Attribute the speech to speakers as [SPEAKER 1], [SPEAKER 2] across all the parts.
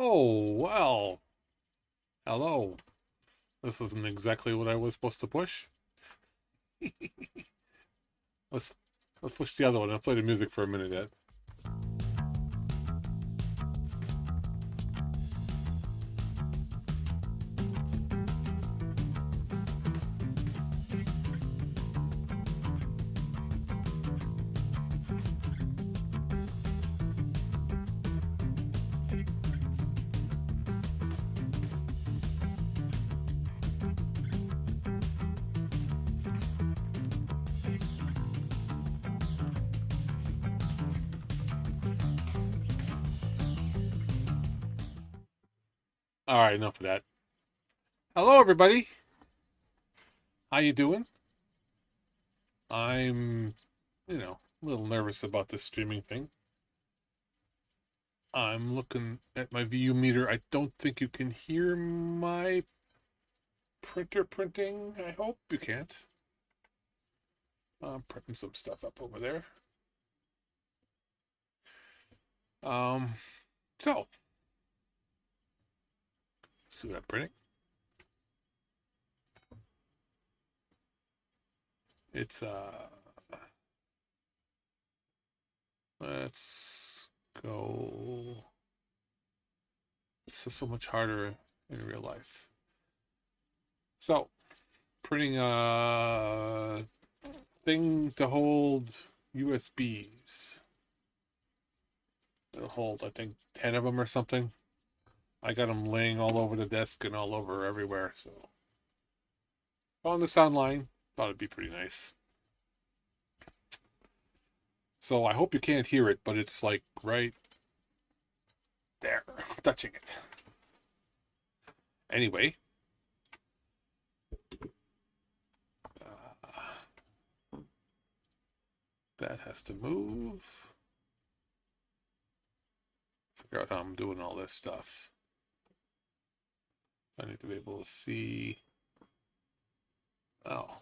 [SPEAKER 1] Oh, well. Hello. This isn't exactly what I was supposed to push. let's push the other one. I'll play the music for a minute yet. All right, enough of that. Hello, everybody. How you doing? I'm, a little nervous about this streaming thing. I'm looking at my VU meter. I don't think you can hear my printer printing. I hope you can't. I'm printing some stuff up over there. So, see what I'm printing. It's, let's go. This is so much harder in real life. So, printing a thing to hold USBs. It'll hold, I think, 10 of them or something. I got them laying all over the desk and all over everywhere, so. Found this online. Thought it'd be pretty nice. So I hope you can't hear it, but it's like right there, touching it. Anyway. That has to move. Figure out how I'm doing all this stuff. I need to be able to see. Oh.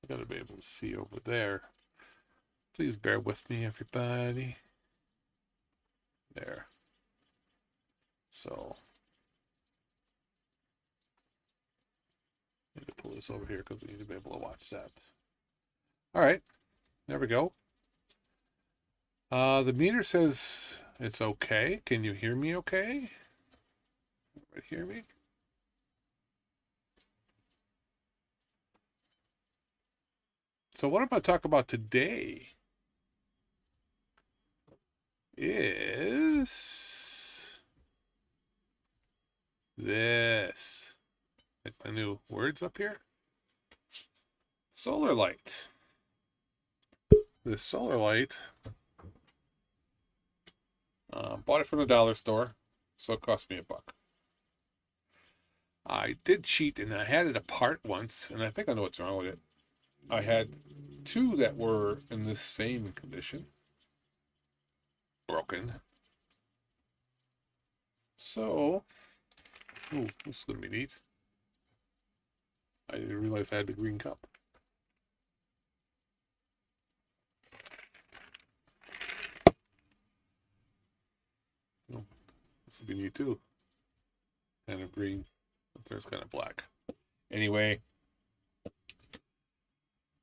[SPEAKER 1] I gotta be able to see over there. Please bear with me, everybody. There. So. I need to pull this over here because I need to be able to watch that. All right. There we go. The meter says it's okay. Can you hear me okay? Everybody hear me? So what I'm going to talk about today is this. Get my new words up here. Solar light. This solar light, bought it from the dollar store, so it cost me $1. I did cheat and I had it apart once, and I think I know what's wrong with it. I had 2 that were in the same condition. Broken. So, ooh, this is going to be neat. I didn't realize I had the green cup. Oh, this will be neat too. Kind of green, but there's kind of black. Anyway,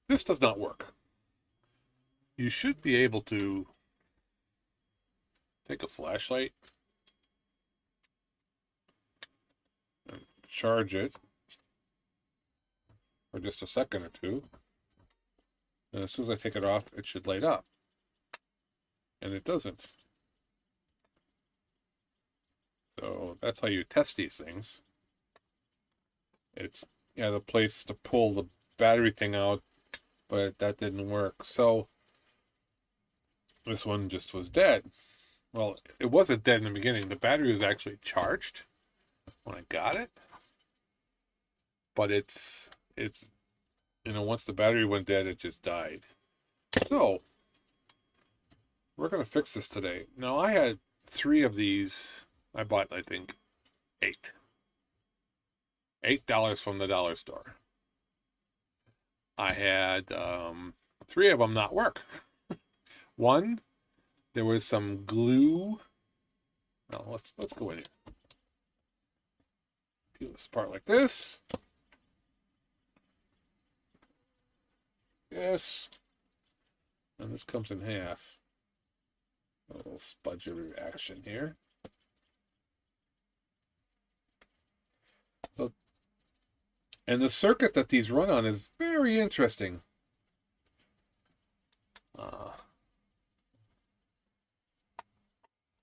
[SPEAKER 1] this does not work. You should be able to take a flashlight and charge it for just a second or two. And as soon as I take it off, it should light up. And it doesn't. So that's how you test these things. It's the place to pull the battery thing out, but that didn't work. So this one just was dead. Well, it wasn't dead in the beginning. The battery was actually charged when I got it. But it's once the battery went dead, it just died. So we're going to fix this today. Now, I had 3 of these. I bought, I think, 8. $8 from the dollar store. I had 3 of them not work. One, there was some glue. Well, let's go in here. Peel this apart like this. Yes. And this comes in half. A little spudgery action here. So, and the circuit that these run on is very interesting.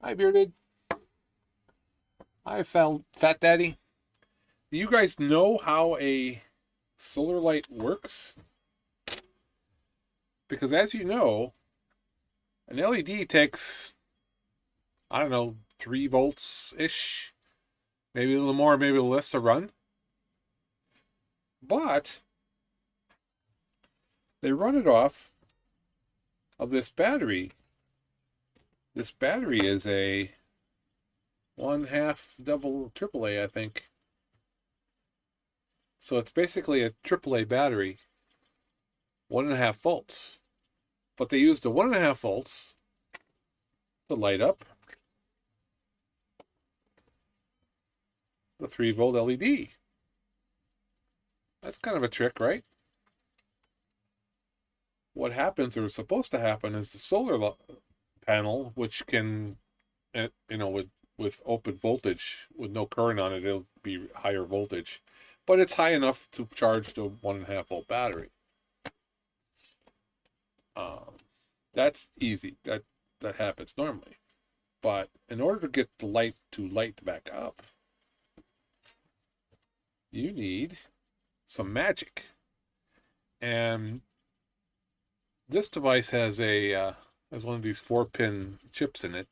[SPEAKER 1] Hi, Bearded. Hi, Fat Daddy. Do you guys know how a solar light works? Because as you know, an LED takes, I don't know, 3 volts-ish. Maybe a little more, maybe a little less to run. But they run it off of this battery. This battery is a 1/2 double AAA, I think. So it's basically a AAA battery, 1.5 volts. But they use the 1.5 volts to light up the 3-volt LED. That's kind of a trick, right? What happens, or is supposed to happen, is the solar panel, which can, with open voltage, with no current on it, it'll be higher voltage. But it's high enough to charge the 1.5 volt battery. That's easy. That happens normally. But in order to get the light to light back up, you need some magic. And this device has one of these 4-pin chips in it,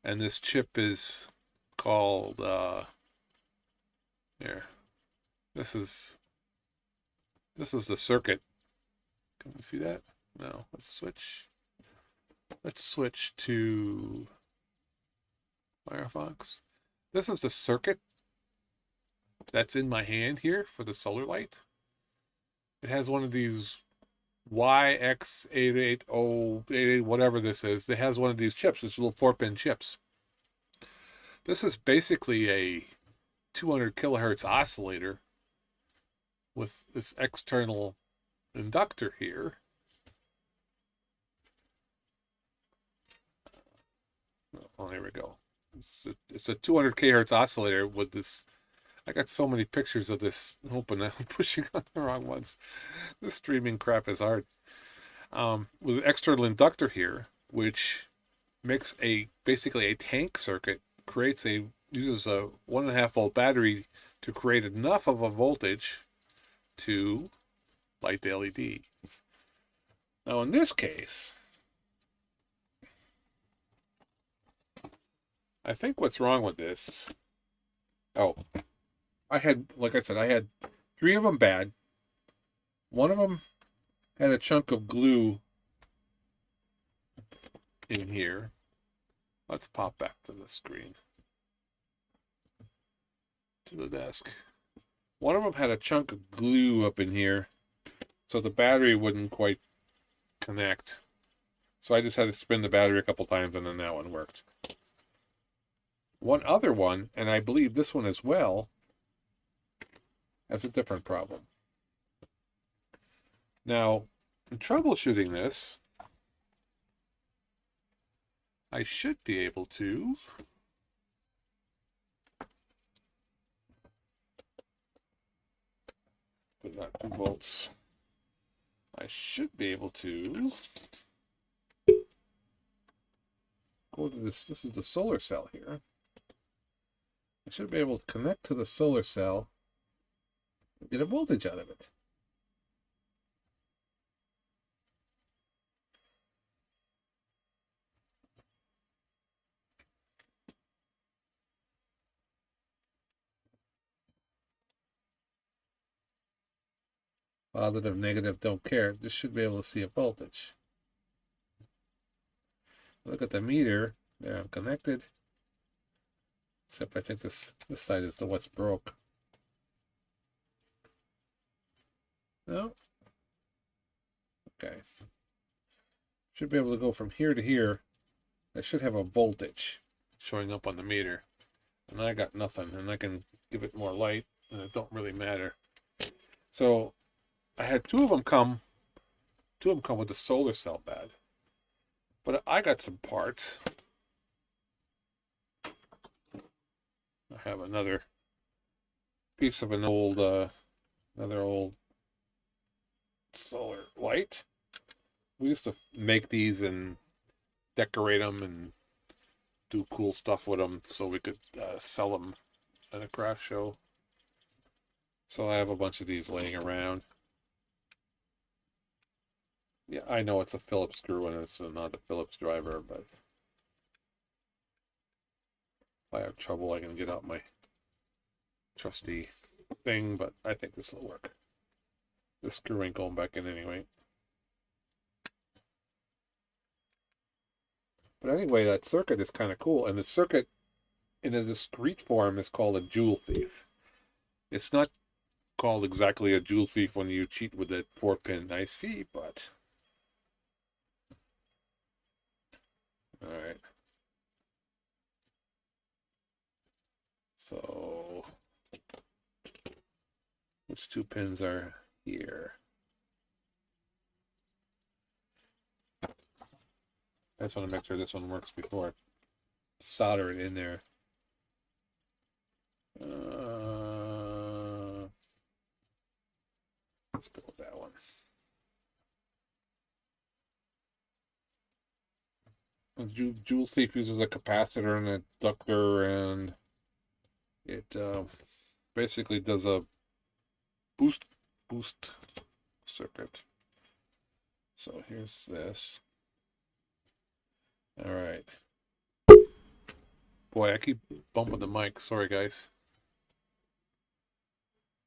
[SPEAKER 1] and this chip is called here. This is the circuit. Can you see that? No. Let's switch. Let's switch to Firefox. This is the circuit that's in my hand here for the solar light. It has one of these YX88088, whatever this is. It has one of these chips, these little 4-pin chips. This is basically a 200 kilohertz oscillator with this external inductor here. Oh, here we go. It's a 200 kilohertz oscillator with this. I got so many pictures of this open that I'm pushing on the wrong ones. This streaming crap is hard. With an external inductor here, which makes basically a tank circuit, uses a 1.5 volt battery to create enough of a voltage to light the LED. Now in this case, I think what's wrong with this, like I said, I had 3 of them bad. One of them had a chunk of glue in here. Let's pop back to the screen, to the desk. One of them had a chunk of glue up in here, so the battery wouldn't quite connect. So I just had to spin the battery a couple times, and then that one worked. One other one, and I believe this one as well, has a different problem. Now, in troubleshooting this, I should be able to put that 2 volts. I should be able to go to this. This is the solar cell here. I should be able to connect to the solar cell and get a voltage out of it. Positive, negative, don't care. This should be able to see a voltage. Look at the meter. There, I'm connected. Except I think this side is the what's broke. No? Okay. Should be able to go from here to here. I should have a voltage showing up on the meter. And I got nothing. And I can give it more light. And it don't really matter. So I had 2 of them come. 2 of them come with the solar cell bad. But I got some parts. I have another piece of another old solar light. We used to make these and decorate them and do cool stuff with them so we could sell them at a craft show. So I have a bunch of these laying around. Yeah, I know it's a Phillips screw and it's not a Phillips driver, but I have trouble, I can get out my trusty thing, but I think this will work. This screw ain't going back in anyway. But anyway, that circuit is kind of cool, and the circuit in a discrete form is called a Joule thief. It's not called exactly a Joule thief when you cheat with that 4-pin IC, but all right. So which 2 pins are here? I just want to make sure this one works before I solder it in there. Let's go with that one. Joule thief uses a capacitor and a inductor, and it basically does a boost circuit. So here's this. All right. Boy, I keep bumping the mic. Sorry, guys.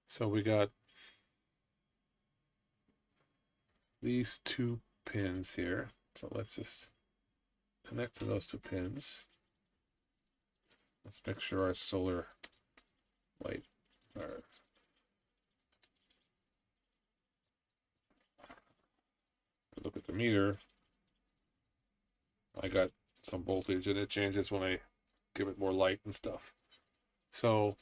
[SPEAKER 1] So we got these 2 pins here. So let's just connect to those 2 pins. Let's make sure our solar light are look at the meter. I got some voltage and it changes when I give it more light and stuff. So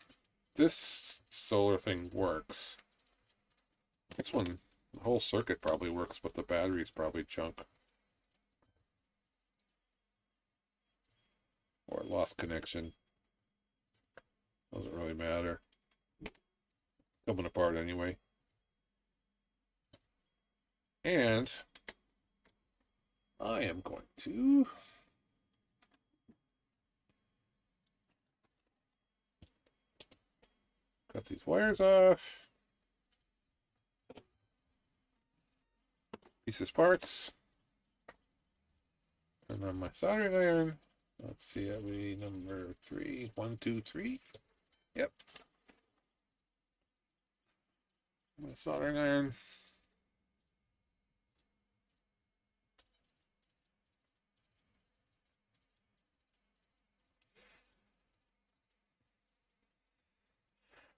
[SPEAKER 1] this solar thing works. This one, the whole circuit probably works, but the battery is probably junk. Or lost connection. Doesn't really matter. Coming apart anyway. And I am going to cut these wires off. Pieces parts. And on my soldering iron. Let's see, are we number 3? 1, 2, 3. Yep. My soldering iron.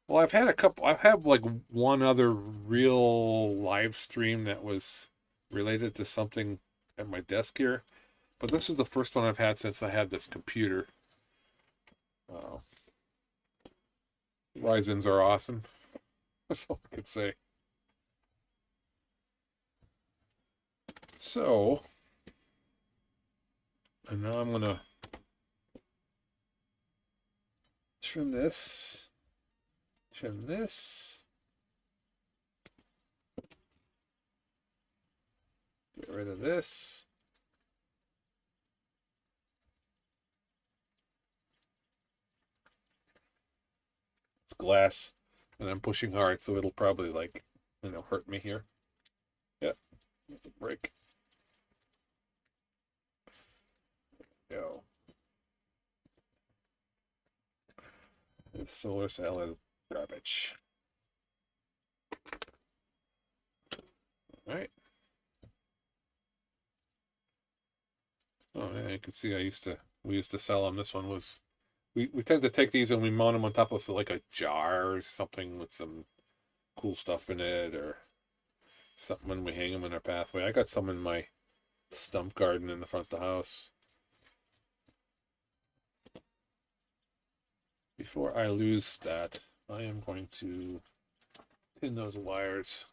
[SPEAKER 1] Well, I've had a couple, I've had like one other real live stream that was related to something at my desk here, but this is the first one I've had since I had this computer. Ryzen's are awesome. That's all I could say. So, and now I'm gonna trim this, trim this, get rid of this. It's glass, and I'm pushing hard, so it'll probably, like, you know, hurt me here. Yep, it's a break. Go. This solar cell is garbage. All right. Oh yeah, you can see we used to sell them. This one was, we tend to take these and we mount them on top of like a jar or something with some cool stuff in it, or something when we hang them in our pathway. I got some in my stump garden in the front of the house. Before I lose that, I am going to pin those wires.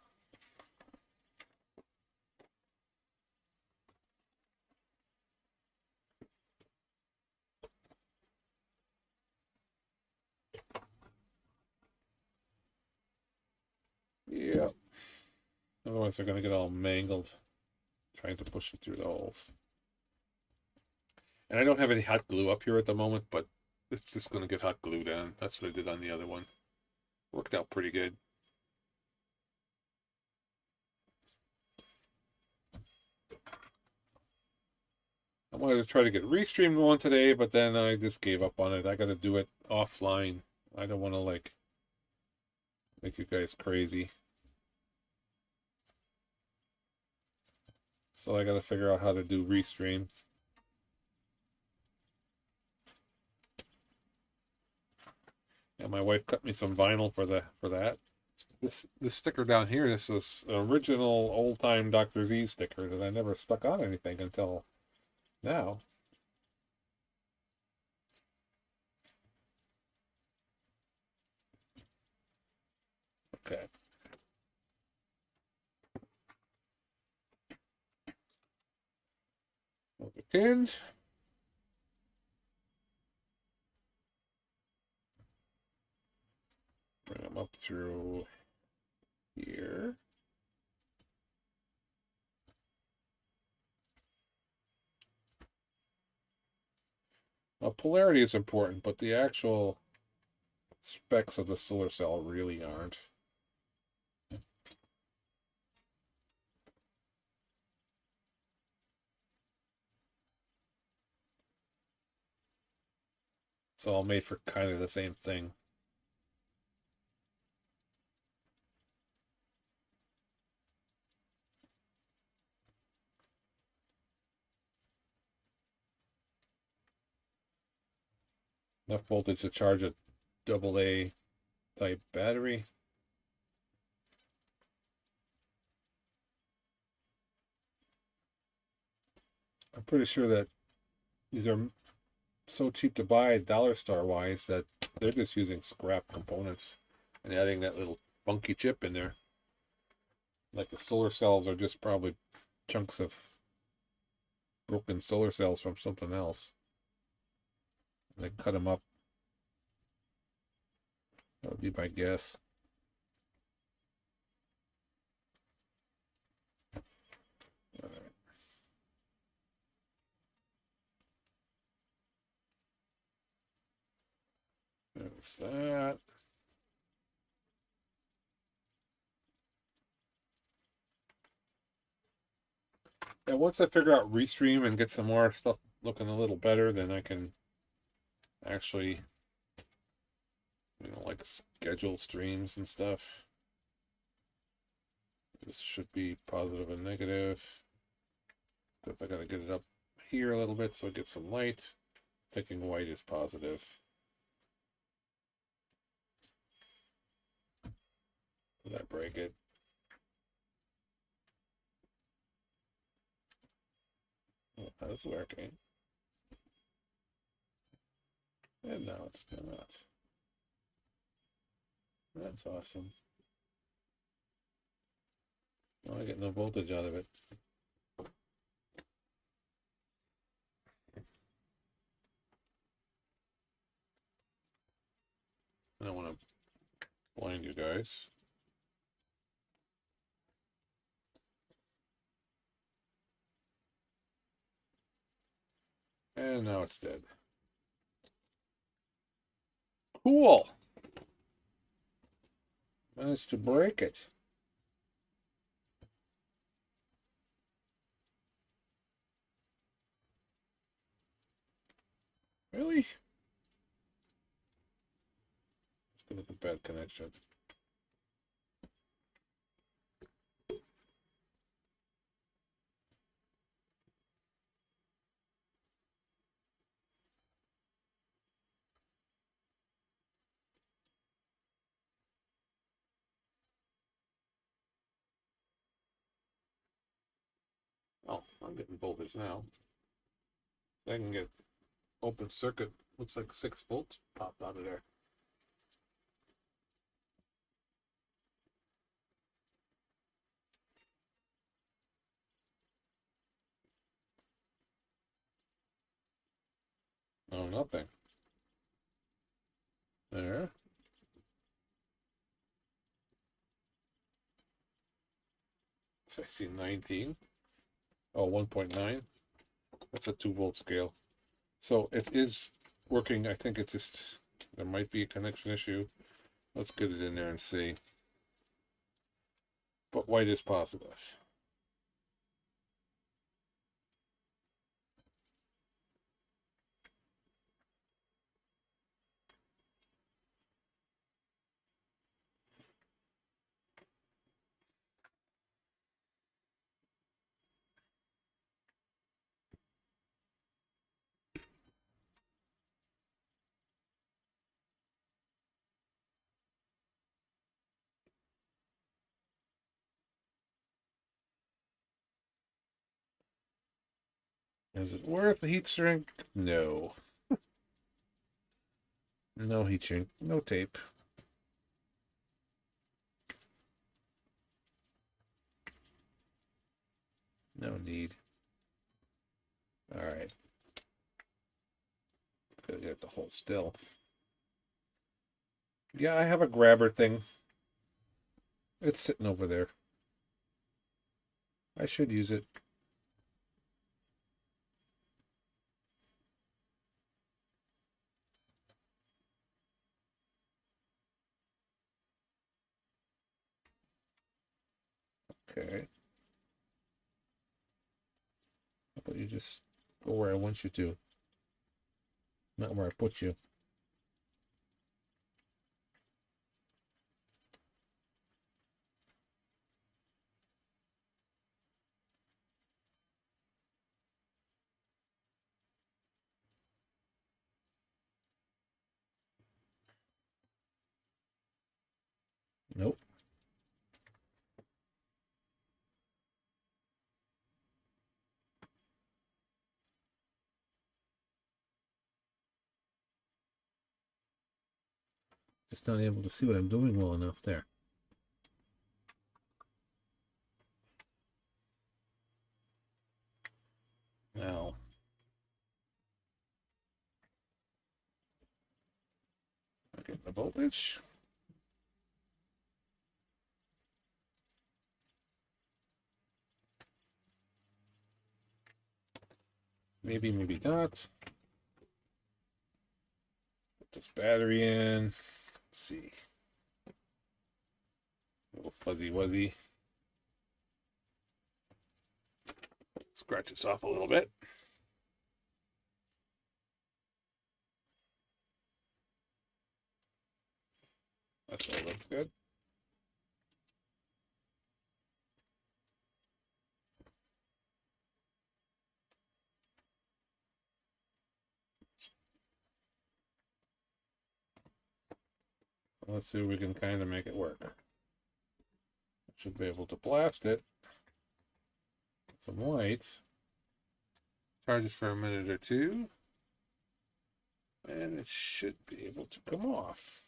[SPEAKER 1] Yeah. Otherwise they're going to get all mangled trying to push it through the holes. And I don't have any hot glue up here at the moment, but it's just going to get hot glued on. That's what I did on the other one. Worked out pretty good. I wanted to try to get Restream going today, but then I just gave up on it. I got to do it offline. I don't want to like make you guys crazy. So I got to figure out how to do Restream. And my wife cut me some vinyl for that. This sticker down here, this is original old time Dr. Z sticker that I never stuck on anything until now. Okay. Over pinned. Bring them up through here. Now, polarity is important, but the actual specs of the solar cell really aren't. It's all made for kind of the same thing. Enough voltage to charge a AA type battery. I'm pretty sure that these are so cheap to buy dollar store wise that they're just using scrap components and adding that little funky chip in there. Like the solar cells are just probably chunks of broken solar cells from something else. They cut them up. That would be my guess. All right. There's that. And once I figure out Restream and get some more stuff looking a little better, then I can actually, like schedule streams and stuff. This should be positive and negative. But I gotta get it up here a little bit so it gets some light. Thinking white is positive. Did I break it? Oh, that's working. And now it's still not. That's awesome. Now I get no voltage out of it. I don't want to blind you guys. And now it's dead. Cool. Managed to break it. Really? It's gonna be a bad connection. Oh, I'm getting voltage now. I can get open circuit. Looks like 6 volts popped out of there. Oh, nothing. There. So I see 19. Oh, 1.9. That's a 2-volt scale. So it is working. I think it just, there might be a connection issue. Let's get it in there and see. But white is positive. Is it worth a heat shrink? No. No heat shrink, no tape. No need. All right. Gotta get the hold still. Yeah, I have a grabber thing. It's sitting over there. I should use it. Okay. How about you just go where I want you to, not where I put you. Nope. Just not able to see what I'm doing well enough there. Now, I get the voltage. Maybe, maybe not. Put this battery in. Let's see. A little fuzzy wuzzy. Scratch this off a little bit. That's all looks good. Let's see if we can kind of make it work. Should be able to blast it. Some lights. Charge it for a minute or two. And it should be able to come off.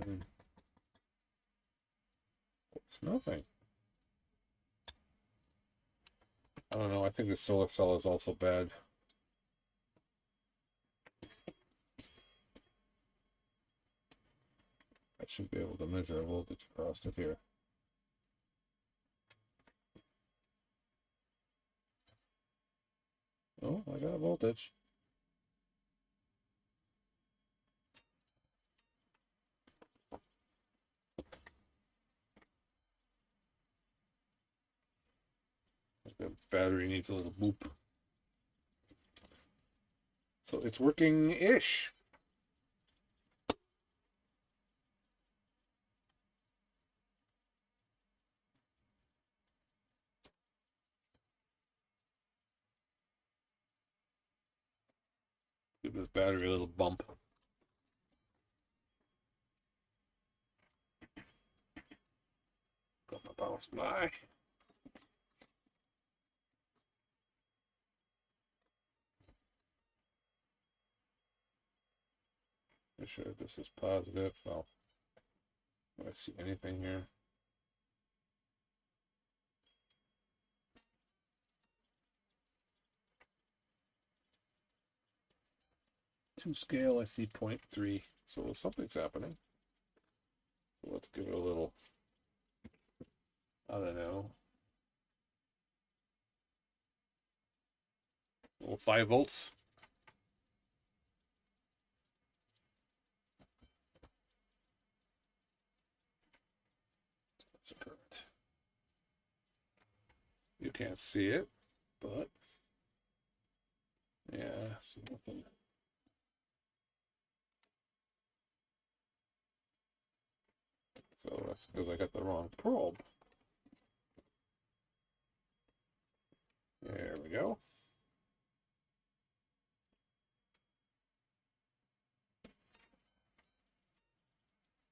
[SPEAKER 1] And it's nothing. I don't know. I think the solar cell is also bad. I should be able to measure a voltage across it here. Oh, I got a voltage. The battery needs a little boop. So it's working-ish. Give this battery a little bump. Got my bounce by. Make sure this is positive. Well, do I see anything here? To scale, I see 0.3. So something's happening. So let's give it a little, I don't know, a little 5 volts. That's a current. You can't see it, but yeah, I see nothing. So that's because I got the wrong probe. There we go.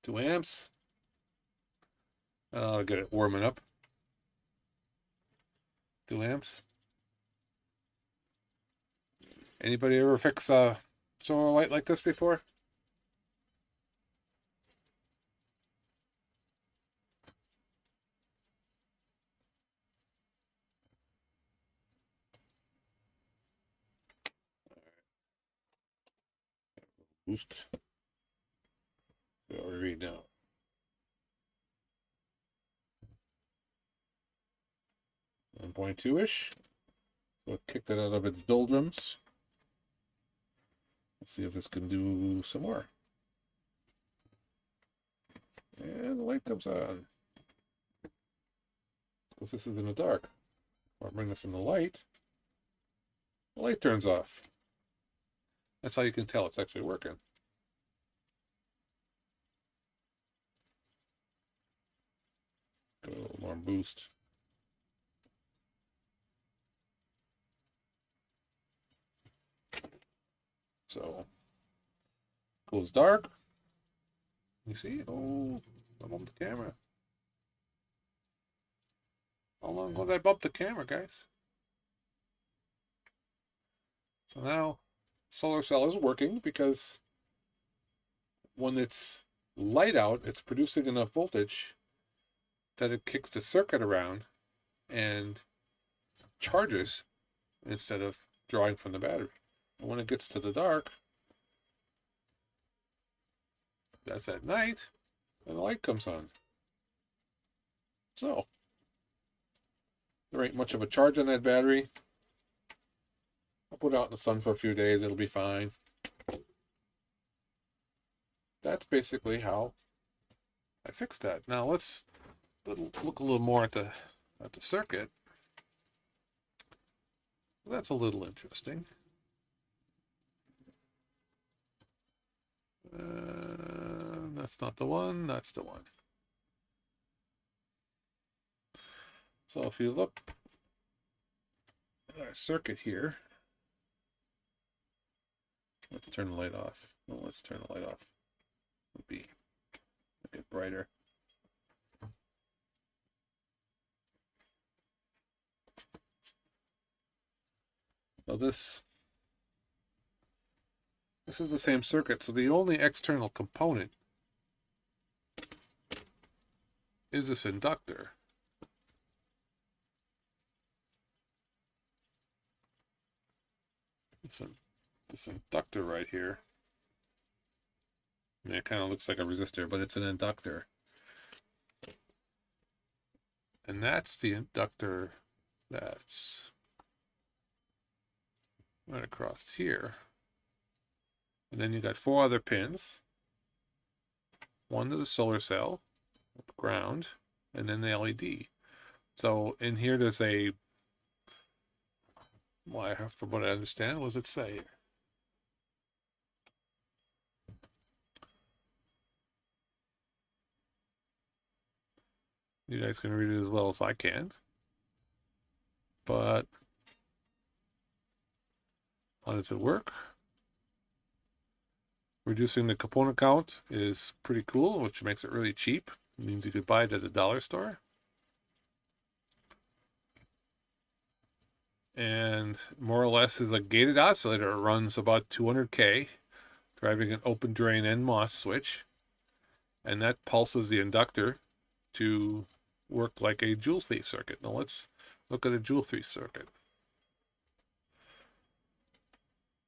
[SPEAKER 1] 2 amps. I'll get it warming up. 2 amps. Anybody ever fix a solar light like this before? Boost. What do we read now? 1.2-ish. So it kicked it out of its doldrums. Let's see if this can do some more. And the light comes on. Because this is in the dark. I'll bring this in the light. The light turns off. That's how you can tell it's actually working. Go a little more boost. So, goes dark. You see? Oh, I bumped the camera. How long ago did I bump the camera, guys? So now, solar cell is working because when it's light out, it's producing enough voltage that it kicks the circuit around and charges instead of drawing from the battery. And when it gets to the dark, that's at night, and the light comes on. So, there ain't much of a charge on that battery. I'll put it out in the sun for a few days, it'll be fine. That's basically how I fixed that. Now let's look a little more at the circuit. That's a little interesting. That's not the one, that's the one. So if you look at our circuit here, let's turn the light off. Well, let's turn the light off. Would be a bit brighter. So this is the same circuit. So the only external component is this inductor. It's this inductor right here. I mean, it kind of looks like a resistor, but it's an inductor. And that's the inductor that's right across here. And then you got 4 other pins. One to the solar cell, ground, and then the LED. So in here there's a, well, from what I understand, what does it say? You guys can read it as well as I can. But how does it work? Reducing the component count is pretty cool, which makes it really cheap. It means you could buy it at a dollar store. And more or less is a gated oscillator. It runs about 200K, driving an open drain NMOS switch. And that pulses the inductor to work like a Joule thief circuit. Now let's look at a Joule thief circuit.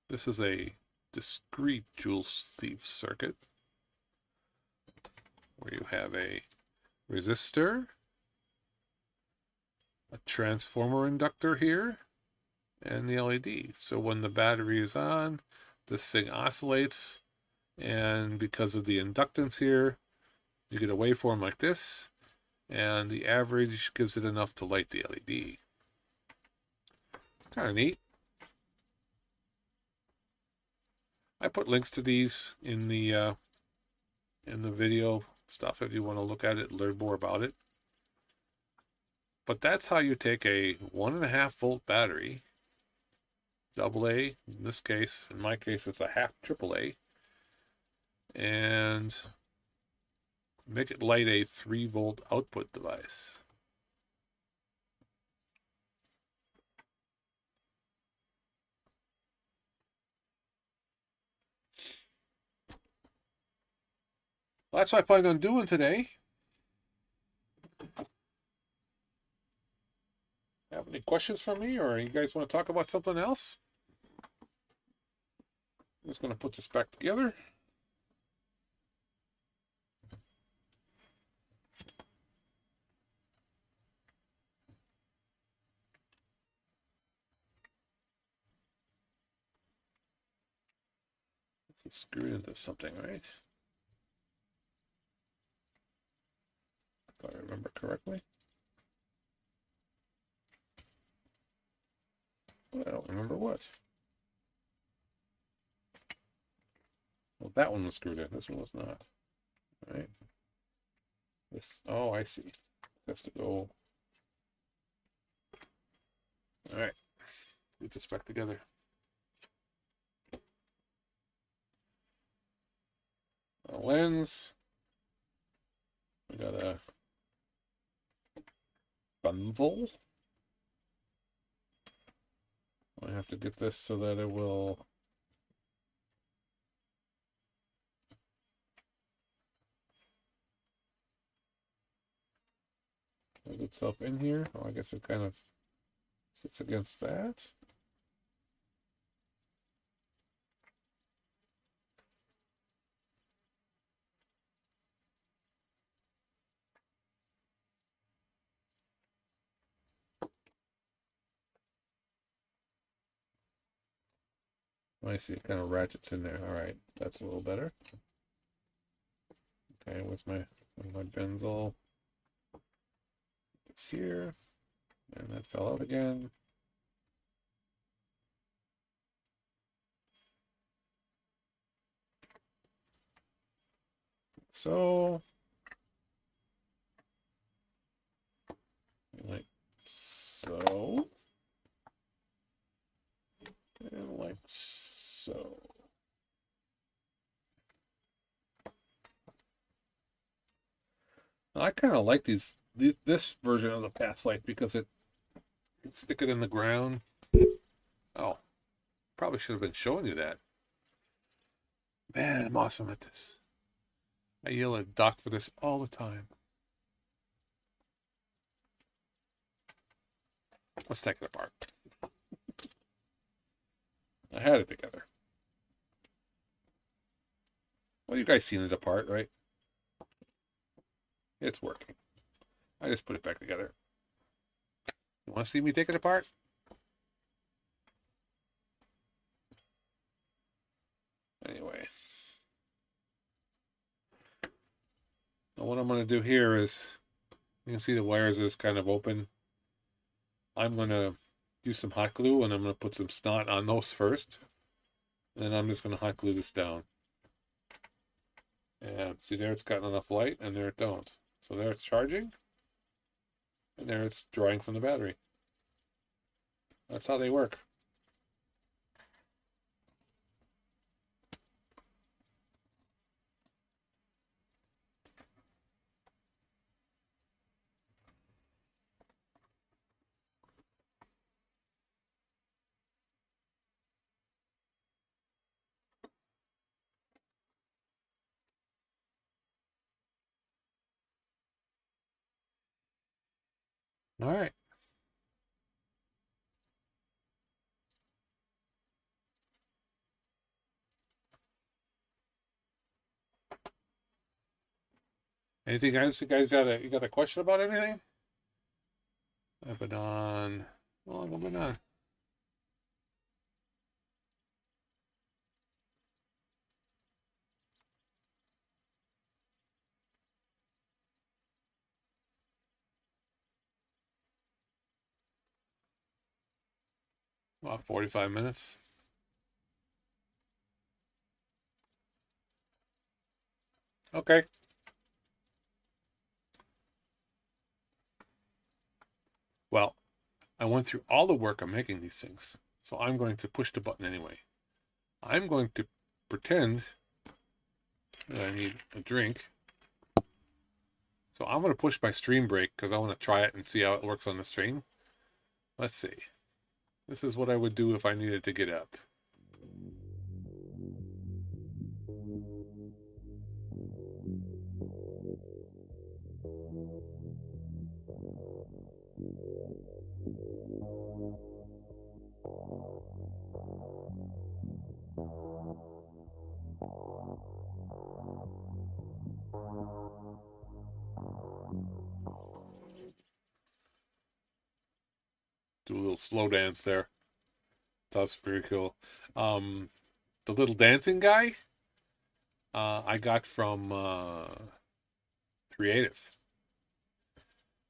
[SPEAKER 1] This is a discrete Joule thief circuit where you have a resistor, a transformer inductor here, and the LED. So when the battery is on, this thing oscillates, and because of the inductance here, you get a waveform like this, and the average gives it enough to light the LED. It's kind of neat. I put links to these in the video stuff if you want to look at it and learn more about it. But that's how you take a 1.5 volt battery, AA, in this case, in my case, it's a half AAA, and Make it light a 3-volt output device. Well, that's what I planned on doing today. Have any questions for me, or you guys want to talk about something else? I'm just going to put this back together. Let's screw it into something, right? If I remember correctly. But I don't remember what. Well, that one was screwed in. This one was not. All right. This. Oh, I see. That's to go. All right. Get this back together. A lens. We got a bundle. I have to get this so that it will put itself in here. Oh, I guess it kind of sits against that. I see, it kind of ratchets in there. All right, that's a little better. Okay, with my benzyl. It's here, and that fell out again. So, like so, and like so. Now, I kind of like this version of the Pathlight because it can stick it in the ground. Oh, probably should have been showing you that. Man, I'm awesome at this. I yell at Doc for this all the time. Let's take it apart. I had it together. Well, you guys seen it apart, right? It's working. I just put it back together. You want to see me take it apart? Anyway. Now what I'm going to do here is, you can see the wires is kind of open. I'm going to use some hot glue, and I'm going to put some snot on those first. And then I'm just going to hot glue this down. And see there, it's gotten enough light, and there it don't. So there it's charging, and there it's drawing from the battery. That's how they work. All right. Anything else? You guys got a question about anything? I've been on. Well, I've been on. About 45 minutes. Okay. Well, I went through all the work of making these things, so I'm going to push the button anyway. I'm going to pretend that I need a drink. I'm going to push my stream break because I want to try it and see how it works on the stream. Let's see. This is what I would do if I needed to get up. Do a little slow dance there. That's pretty cool. The little dancing guy, I got from Creative.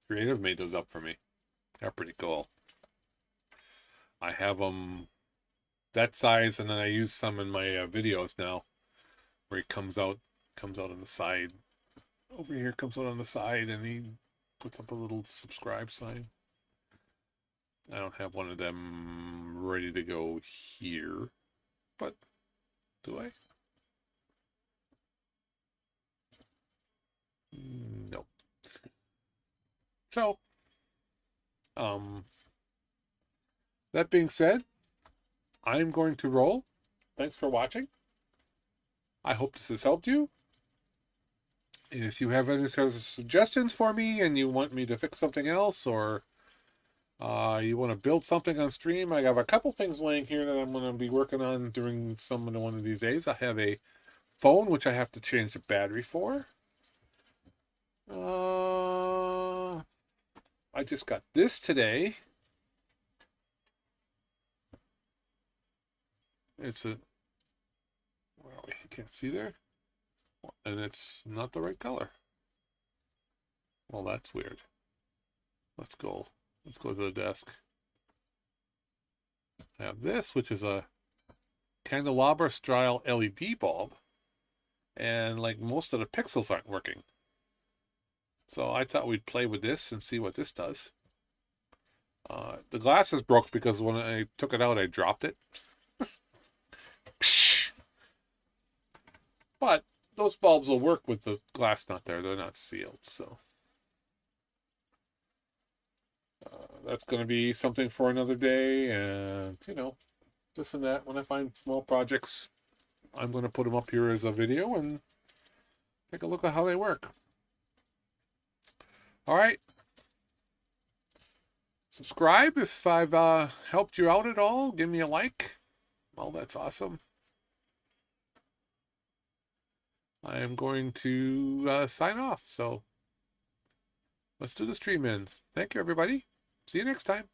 [SPEAKER 1] Creative made those up for me. They're pretty cool. I have them that size, and then I use some in my videos now, where he comes out on the side. Over here, comes out on the side, and he puts up a little subscribe sign. I don't have one of them ready to go here, but do I? No. So, that being said, I'm going to roll. Thanks for watching. I hope this has helped you. If you have any sort of suggestions for me and you want me to fix something else, or you want to build something on stream, I have a couple things laying here that I'm going to be working on during one of these days. I have a phone which I have to change the battery for. I just got this today. It's a, well, you can't see there, and it's not the right color. Well, that's weird. Let's go to the desk. I have this, which is a candelabra style LED bulb, and like most of the pixels aren't working. So I thought we'd play with this and see what this does. The glass is broke because when I took it out, I dropped it. But those bulbs will work with the glass not there. They're not sealed, so that's going to be something for another day. And, you know, this and that. When I find small projects, I'm going to put them up here as a video and take a look at how they work. All right. Subscribe if I've helped you out at all. Give me a like. Well, that's awesome. I am going to sign off. So let's do the stream end. Thank you, everybody. See you next time.